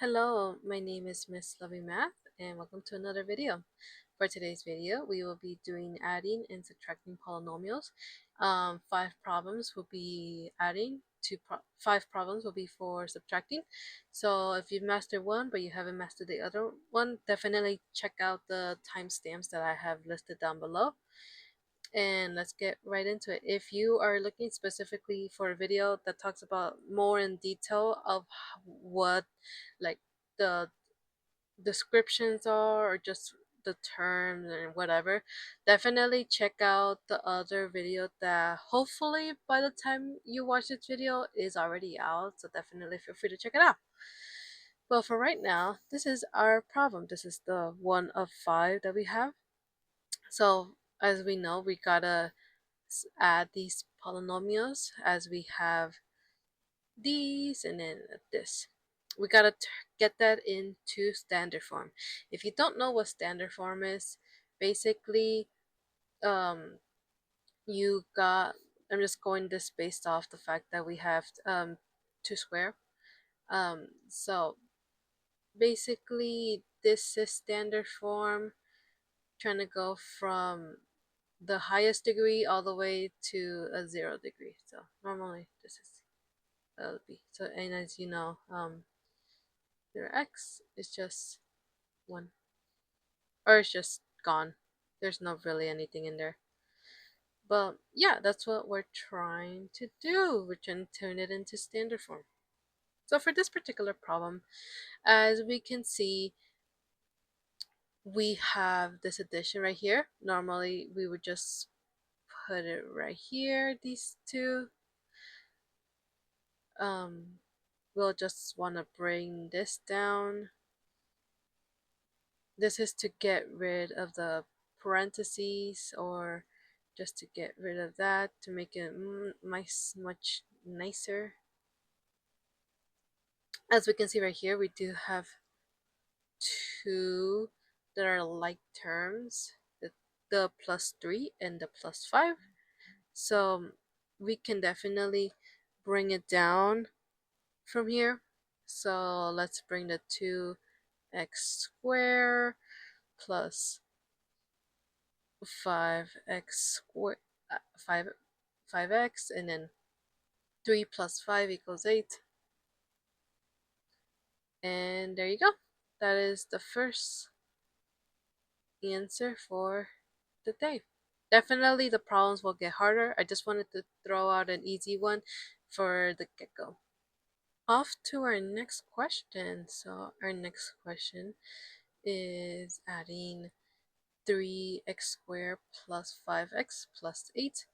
Hello, my name is Miss Lovey Math and welcome to another video. For today's video, we will be doing adding and subtracting polynomials. 5 problems will be adding, 5 problems will be for subtracting. So if you've mastered one but you haven't mastered the other one, definitely check out the timestamps that I have listed down below. And let's get right into it. If you are looking specifically for a video that talks about more in detail of what like the descriptions are or just the terms and whatever, definitely check out the other video that hopefully by the time you watch this video is already out, so definitely feel free to check it out. Well, for right now, this is our problem. This is the one of 5 that we have. So as we know, we gotta add these polynomials as we have these and then this. We gotta get that into standard form. If you don't know what standard form is, basically you got, I'm just going this based off the fact that we have 2 square. So basically this is standard form, trying to go from the highest degree all the way to a 0 degree. So normally this is b. So, and as you know, their x is just 1, or it's just gone. There's not really anything in there. But yeah, that's what we're trying to do. We're trying to turn it into standard form. So for this particular problem, as we can see, we have this addition right here. Normally we would just put it right here, these two. We'll just want to bring this down. This is to get rid of the parentheses, or just to get rid of that to make it much nicer. As we can see right here, we do have 2 that are like terms, the +3 and the +5. So we can definitely bring it down from here. So let's bring the 2x squared plus 5x squared, 5x, and then 3 plus 5 equals 8. And there you go. That is the first answer for the day. Definitely the problems will get harder. I just wanted to throw out an easy one for the get-go. Off to our next question. So our next question is adding 3x squared plus 5x plus 8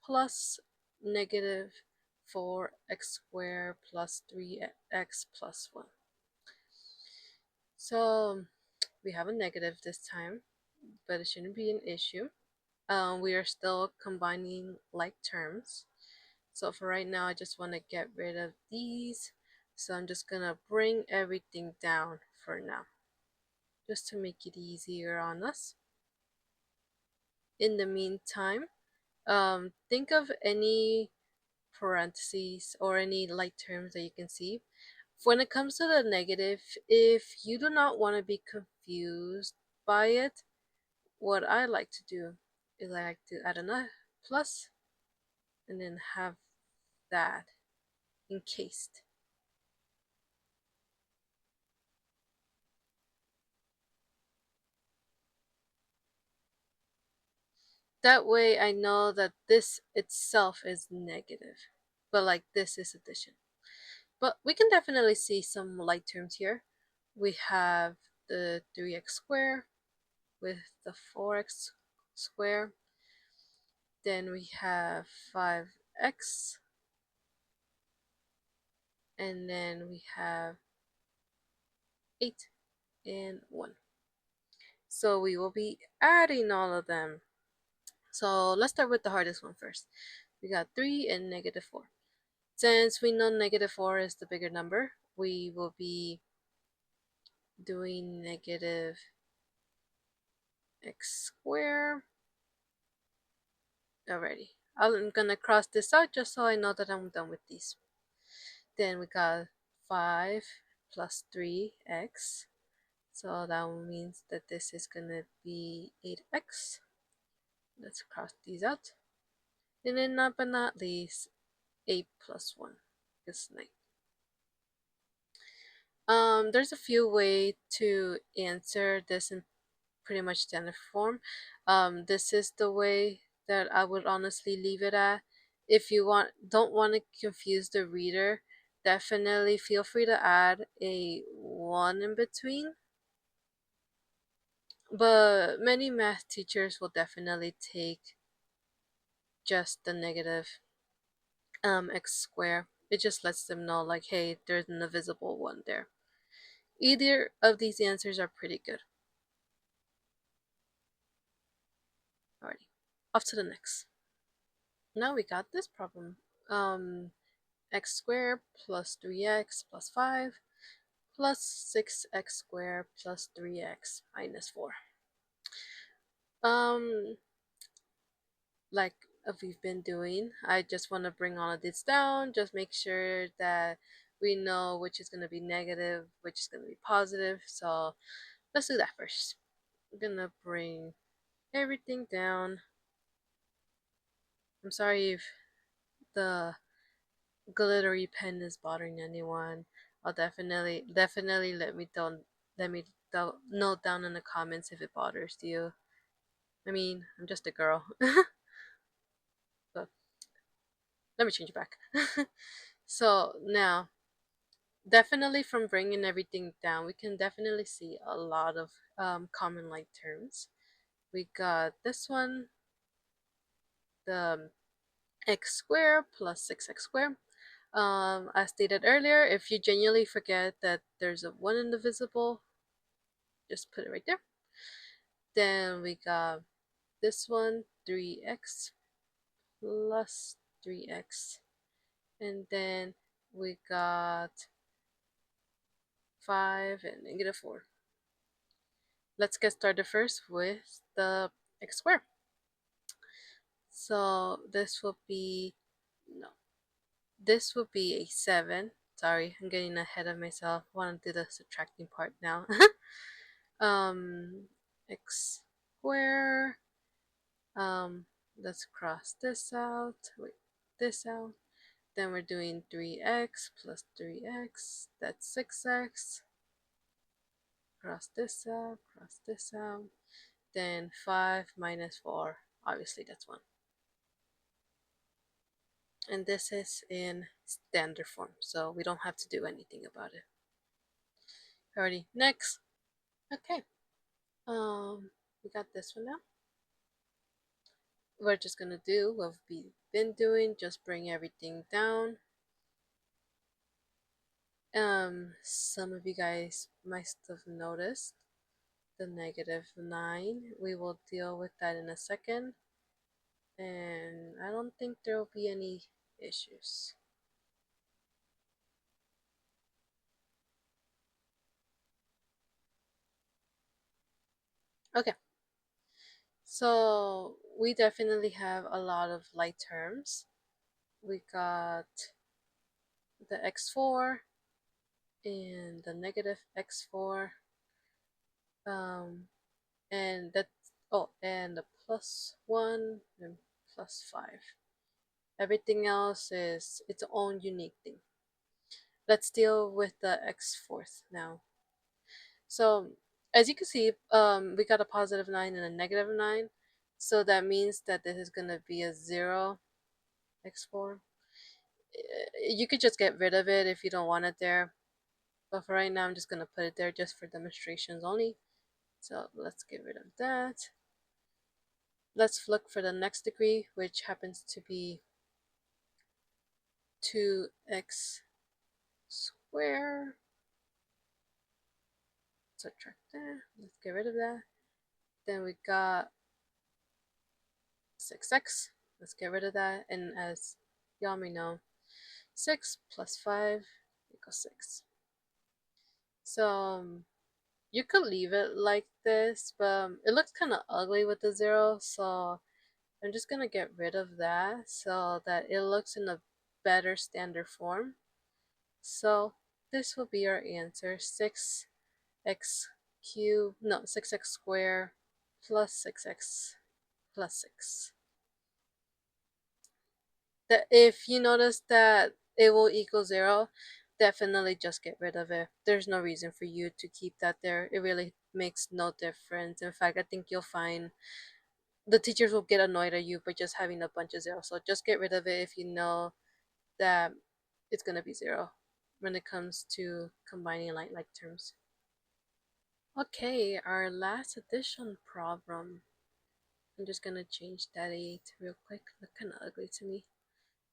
plus negative 4x squared plus 3x plus 1. So we have a negative this time, but it shouldn't be an issue. We are still combining like terms. So for right now, I just want to get rid of these. So I'm just going to bring everything down for now, just to make it easier on us. In the meantime, think of any parentheses or any like terms that you can see. When it comes to the negative, if you do not want to be confused by it, what I like to do is I like to add a plus and then have that encased. That way I know that this itself is negative, but like this is addition. But we can definitely see some like terms here. We have the 3x squared with the 4x squared. Then we have 5x. And then we have 8 and 1. So we will be adding all of them. So let's start with the hardest one first. We got 3 and negative 4. Since we know negative 4 is the bigger number, we will be doing negative x squared already. I'm gonna cross this out just so I know that I'm done with these. Then we got 5 plus 3x. So that means that this is going to be 8x. Let's cross these out. And then last but not least, 8 plus 1 is 9. There's a few ways to answer this in pretty much standard form. This is the way that I would honestly leave it at. If you don't want to confuse the reader, definitely feel free to add a 1 in between. But many math teachers will definitely take just the negative x squared. It just lets them know, like, hey, there's an invisible 1 there. Either of these answers are pretty good. Alrighty, off to the next. Now we got this problem. X squared plus 3x plus 5 plus 6x squared plus 3x minus 4. Like we've been doing, I just want to bring all of this down, just make sure that we know which is going to be negative, which is going to be positive. So let's do that first. I'm going to bring everything down. I'm sorry if the glittery pen is bothering anyone. I'll definitely let me note down in the comments if it bothers you. I mean, I'm just a girl. But let me change it back. So now, definitely from bringing everything down, we can definitely see a lot of common like terms. We got this one, the x squared plus 6x squared. As stated earlier, if you genuinely forget that there's a 1 indivisible, just put it right there. Then we got this one, 3x plus 3x. And then we got 5 and negative 4. Let's get started first with the x squared. So this will be, no, this will be a 7. Sorry, I'm getting ahead of myself. I want to do the subtracting part now. X square. Let's cross this out. Wait, this out. Then we're doing 3x plus 3x. That's 6x. Cross this out. Cross this out. Then 5 minus 4. Obviously, that's 1. And this is in standard form, so we don't have to do anything about it. Alrighty, next. Okay. We got this one now. We're just gonna do what we've been doing, just bring everything down. Some of you guys might have noticed the negative 9. We will deal with that in a second, and I don't think there will be any issues. Okay, so we definitely have a lot of like terms. We got the x4 and the negative x4, and that, oh, and the plus 1 and plus 5. Everything else is its own unique thing. Let's deal with the x4th now. So as you can see, we got a positive 9 and a negative 9. So that means that this is going to be a 0 x4. You could just get rid of it if you don't want it there. But for right now, I'm just going to put it there just for demonstrations only. So let's get rid of that. Let's look for the next degree, which happens to be 2x squared. Subtract that. Let's get rid of that. Then we got 6x. Let's get rid of that. And as y'all may know, 6 plus 5 equals 6. So you could leave it like this, but it looks kind of ugly with the 0. So I'm just going to get rid of that so that it looks in a better standard form. So this will be our answer. 6x cubed, no, 6x squared plus 6x plus 6. That if you notice that it will equal 0, definitely just get rid of it. There's no reason for you to keep that there. It really makes no difference. In fact, I think you'll find the teachers will get annoyed at you by just having a bunch of zeros. So just get rid of it if you know that it's going to be 0 when it comes to combining like terms. Okay, our last addition problem. I'm just going to change that 8 real quick. Look kind of ugly to me.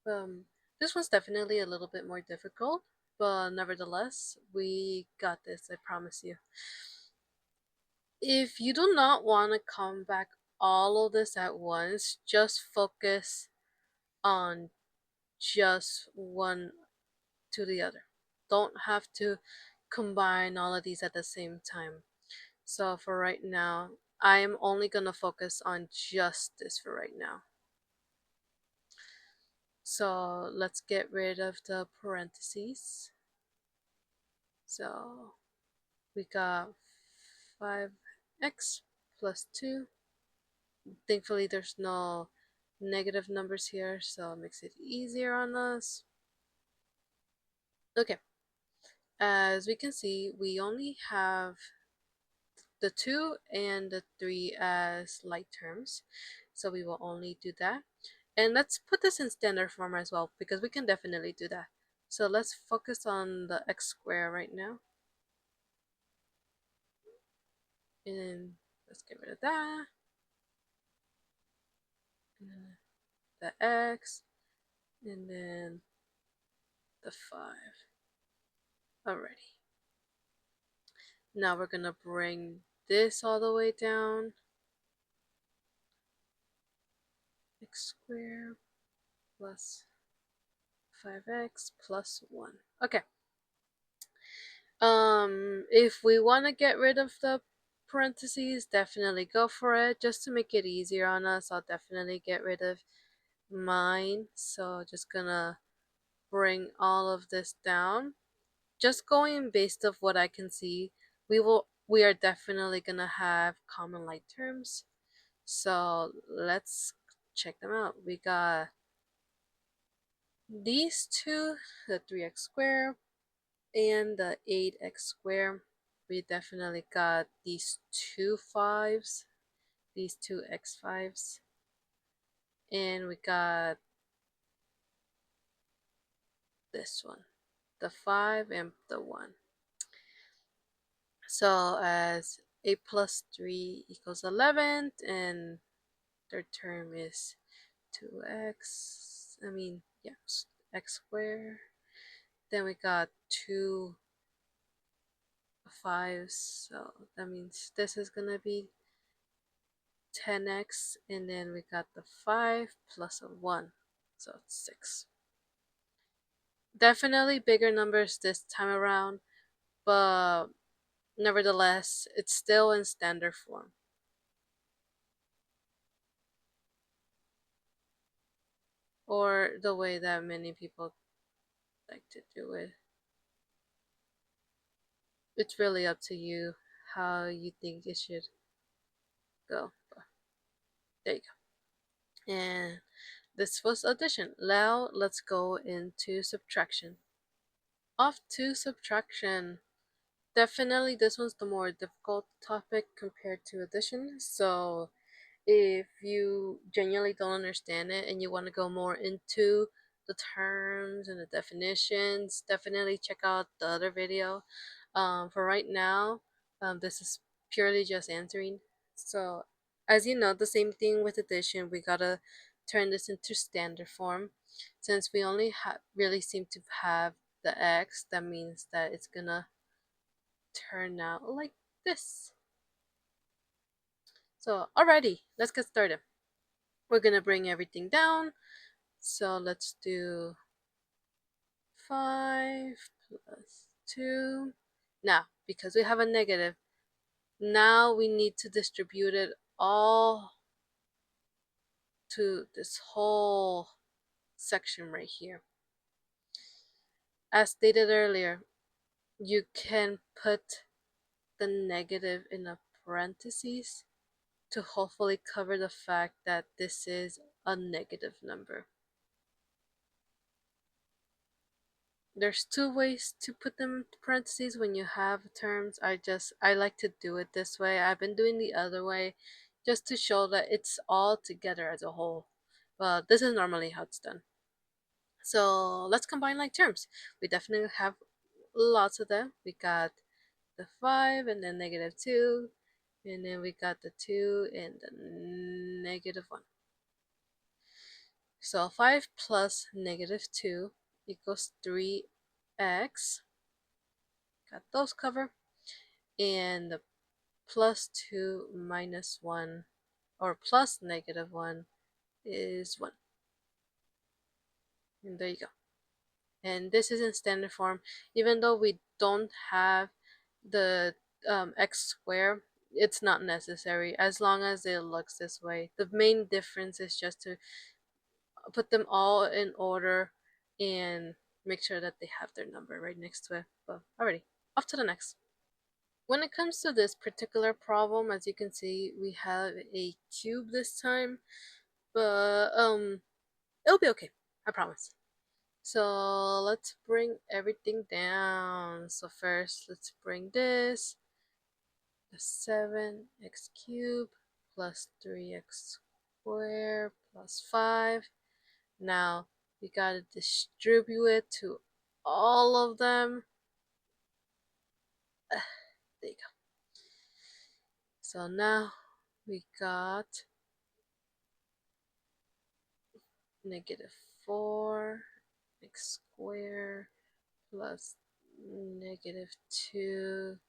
Um, this one's definitely a little bit more difficult, but nevertheless, we got this, I promise you. If you do not want to come back all of this at once, just focus on just one to the other. Don't have to combine all of these at the same time. So for right now, I'm only going to focus on just this for right now. So let's get rid of the parentheses. So we got 5x plus 2. Thankfully, there's no negative numbers here, so it makes it easier on us. Okay, as we can see, we only have the 2 and the 3 as like terms, so we will only do that. And let's put this in standard form as well, because we can definitely do that. So let's focus on the x squared right now. And let's get rid of that. And then the x, and then the 5. Alrighty. Now we're gonna bring this all the way down. X squared plus 5x plus 1. Okay. If we want to get rid of the parentheses, definitely go for it. Just to make it easier on us, I'll definitely get rid of mine. So just gonna bring all of this down. Just going based off what I can see, we are definitely gonna have common like terms. So let's check them out. We got these two, the 3x squared and the 8x squared. We definitely got these two 5s, these two x5s, and we got this one, the 5 and the 1. So as 8 plus 3 equals 11, and third term is 2x, x squared. Then we got two 5s, so that means this is gonna be 10x, and then we got the 5 plus a 1, so it's 6. Definitely bigger numbers this time around, but nevertheless, it's still in standard form. Or the way that many people like to do it. It's really up to you how you think it should go. But there you go. And this was addition. Now let's go into subtraction. Off to subtraction. Definitely this one's the more difficult topic compared to addition. So if you genuinely don't understand it and you want to go more into the terms and the definitions, definitely check out the other video. For right now, this is purely just answering. So as you know, the same thing with addition, we gotta turn this into standard form. Since we only really seem to have the x, that means that it's gonna turn out like this. So alrighty, let's get started. We're gonna bring everything down. So let's do 5 plus 2. Now, because we have a negative, now we need to distribute it all to this whole section right here. As stated earlier, you can put the negative in a parentheses to hopefully cover the fact that this is a negative number. There's two ways to put them in parentheses when you have terms. I like to do it this way. I've been doing the other way just to show that it's all together as a whole. But this is normally how it's done. So let's combine like terms. We definitely have lots of them. We got the 5 and then -2, and then we got the 2 and the -1. So 5 plus -2 equals 3x. Got those covered. And the plus 2 minus 1 or plus -1 is 1. And there you go. And this is in standard form. Even though we don't have the x squared, it's not necessary as long as it looks this way. The main difference is just to put them all in order and make sure that they have their number right next to it. But alrighty, off to the next. When it comes to this particular problem, as you can see, we have a cube this time, but it'll be okay, I promise. So let's bring everything down. So first, let's bring this, the 7x cubed plus 3x squared plus 5. Now we gotta distribute it to all of them. There you go. So now we got -4 x squared plus -2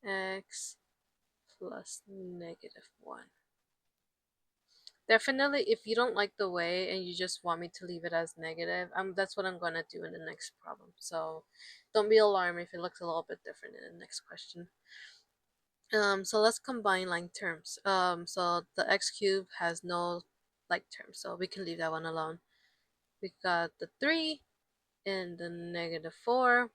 x plus -1. Definitely, if you don't like the way and you just want me to leave it as negative, that's what I'm going to do in the next problem. So don't be alarmed if it looks a little bit different in the next question. So let's combine like terms. So the x cubed has no like terms, so we can leave that one alone. We got the 3 and the -4.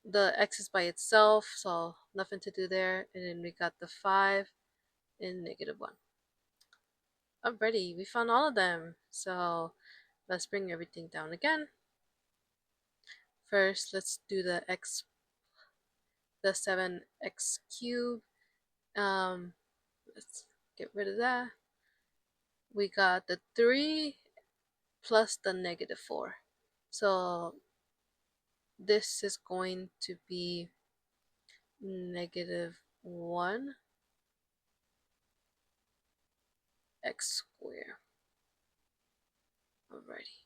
The x is by itself, so nothing to do there. And then we got the 5 and -1. Alrighty, we found all of them. So let's bring everything down again. First, let's do the 7x cubed. Let's get rid of that. We got the 3 plus the -4. So this is going to be -1 x squared. Alrighty,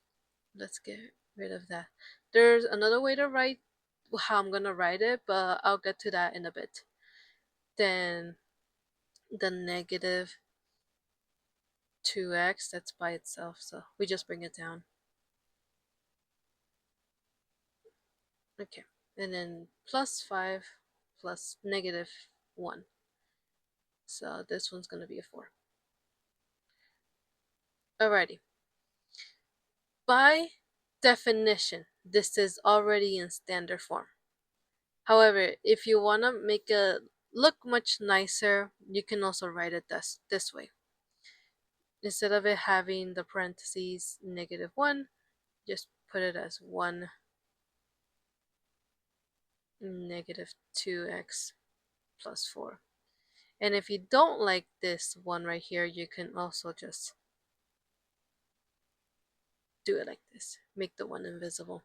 let's get rid of that. There's another way to write how I'm gonna write it, but I'll get to that in a bit. Then the -2x, that's by itself, so we just bring it down. Okay, and then +5 plus -1. So this one's gonna be a 4. Alrighty. By definition, this is already in standard form. However, if you want to make it look much nicer, you can also write it this way. Instead of it having the parentheses -1, just put it as 1 -2x plus 4. And if you don't like this one right here, you can also just do it like this. Make the 1 invisible.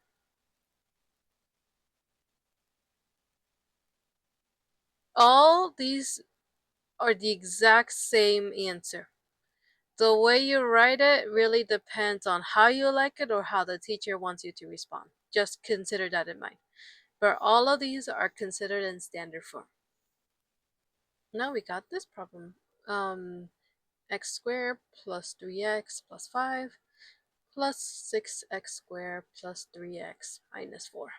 All these are the exact same answer. The way you write it really depends on how you like it or how the teacher wants you to respond. Just consider that in mind. But all of these are considered in standard form. Now we got this problem. X squared plus 3x plus 5 plus 6x squared plus 3x minus 4.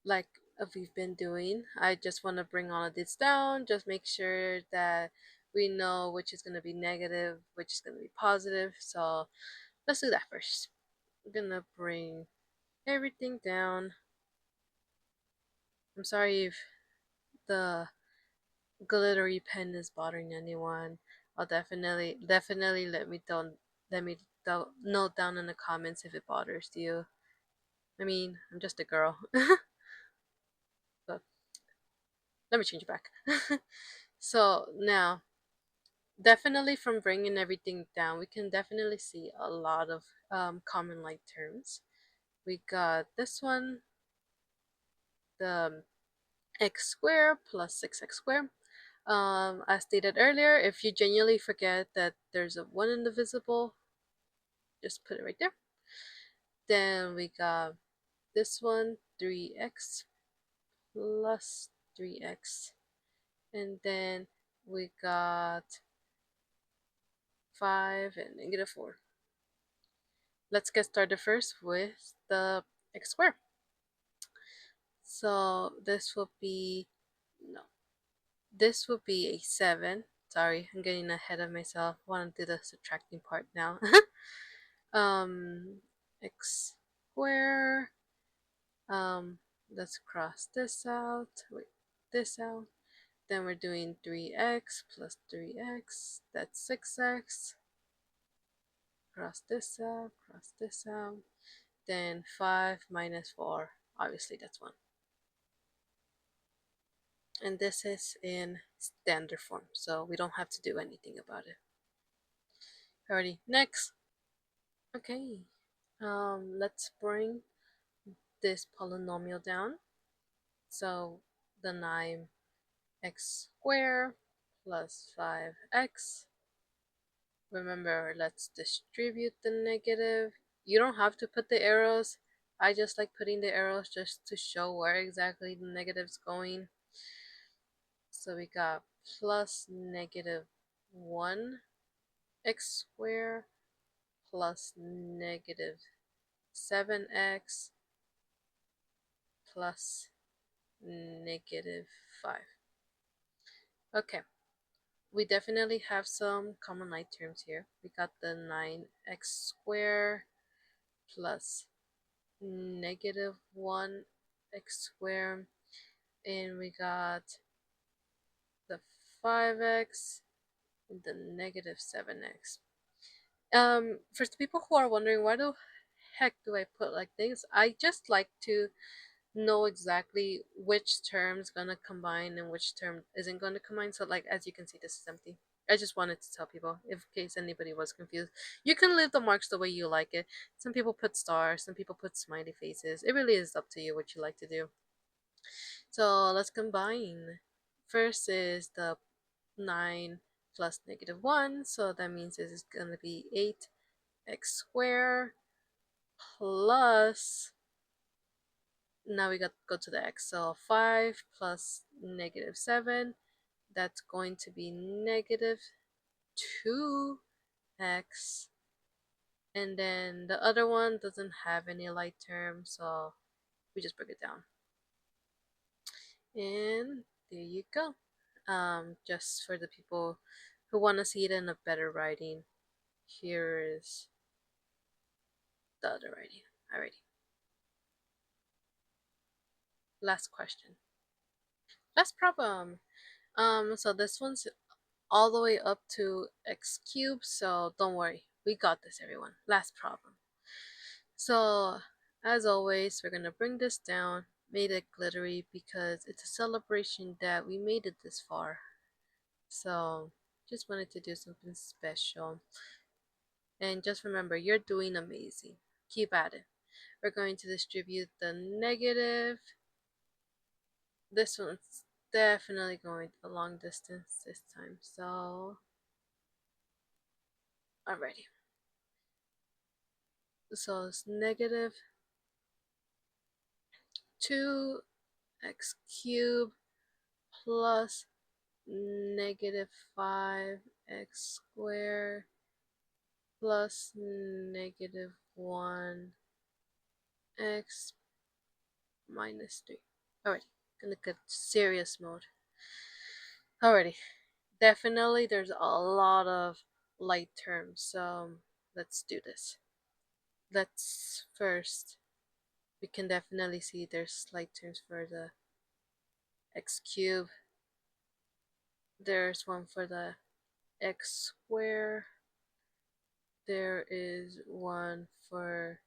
Like we've been doing, I just want to bring all of this down, just make sure that we know which is going to be negative, which is going to be positive. So let's do that first. I'm gonna bring everything down. I'm sorry if the glittery pen is bothering anyone. I'll definitely let me note down in the comments if it bothers you. I mean, I'm just a girl. But let me change it back. So now, definitely from bringing everything down, we can definitely see a lot of common like terms. We got this one, the x squared plus 6x squared. As stated earlier, if you genuinely forget that there's a 1 indivisible, just put it right there. Then we got this one, 3x plus 3x. And then we got 5 and -4. Let's get started first with the x squared. So this will be, no, this would be a 7. Sorry, I'm getting ahead of myself. I want to do the subtracting part now. X square. Let's cross this out. Wait, this out. Then we're doing 3x plus 3x. That's 6x. Cross this out. Cross this out. Then 5 minus 4. Obviously, that's 1. And this is in standard form, so we don't have to do anything about it. Alrighty, next. Okay, let's bring this polynomial down. So the 9x squared plus 5x. Remember, let's distribute the negative. You don't have to put the arrows. I just like putting the arrows just to show where exactly the negative's going. So we got plus -1 x squared plus -7x plus -5. Okay, we definitely have some common like terms here. We got the 9x squared plus -1 x squared, and we got the 5x and the -7x. For the people who are wondering why the heck do I put like this, I just like to know exactly which term's gonna combine and which term isn't gonna combine. So like, as you can see, this is empty. I just wanted to tell people, in case anybody was confused. You can leave the marks the way you like it. Some people put stars, some people put smiley faces. It really is up to you what you like to do. So let's combine. First is the 9 plus -1, so that means this is gonna be 8x squared plus, now we got to go to the x, so 5 plus -7, that's going to be -2x, and then the other one doesn't have any like term, so we just break it down. And there you go. Just for the people who want to see it in a better writing, here is the other writing. Alrighty. Last question. Last problem. So this one's all the way up to x cubed, so don't worry. We got this, everyone. Last problem. So, as always, we're gonna bring this down, made it glittery because it's a celebration that we made it this far. So, just wanted to do something special. And just remember, you're doing amazing. Keep at it. We're going to distribute the negative. This one's definitely going a long distance this time. So, alrighty. So it's -2x cubed plus -5x squared plus -1x minus 3. Alrighty, gonna get serious mode. Alrighty, definitely there's a lot of light terms, so let's do this. let's first, we can definitely see there's slight terms for the x cube. There's one for the x square. There is one for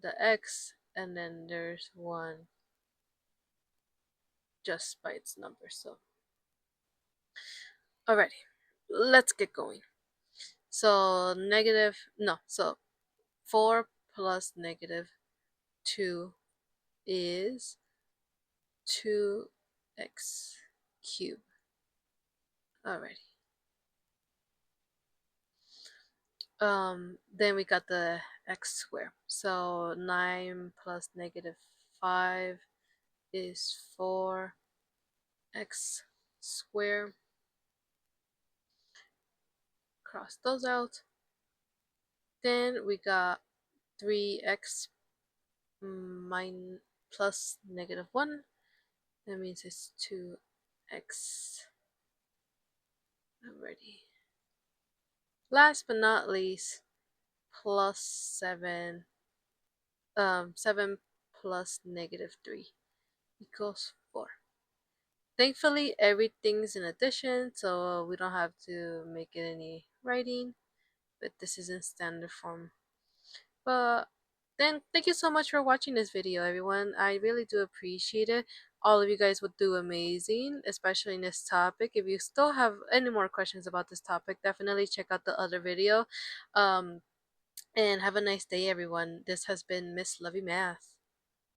the x, and then there's one just by its number. So, alrighty, let's get going. So, so 4 plus negative 2 is 2x cubed. Alrighty. Then we got the x squared. So 9 plus negative 5 is 4x squared. Cross those out. Then we got 3x plus negative 1. That means it's 2x. Already. Last but not least, plus 7. 7 plus negative 3 equals 4. Thankfully, everything's in addition, so we don't have to make it any writing, but this is in standard form. But then, thank you so much for watching this video, everyone. I really do appreciate it. All of you guys would do amazing, especially in this topic. If you still have any more questions about this topic, definitely check out the other video. And have a nice day, everyone. This has been Miss Lovey Math.